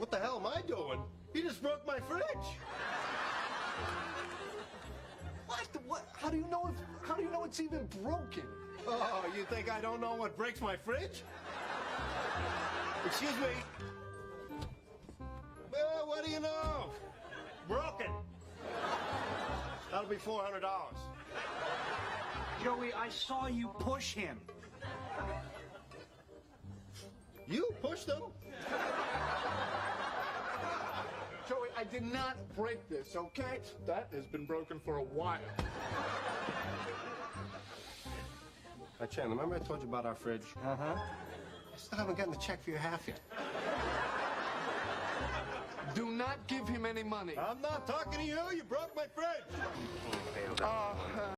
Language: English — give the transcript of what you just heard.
What the hell am I doing? He just broke my fridge. What? How do you know it's even broken? Oh, you think I don't know what breaks my fridge? Excuse me. Well, what do you know? Broken. That'll be $400. Joey, I saw you push him. You pushed him? Joey, I did not break this, okay? That has been broken for a while. Hey, Chan, remember I told you about our fridge? Uh-huh. I still haven't gotten the check for your half yet. Do not give him any money. I'm not talking to you. You broke my fridge.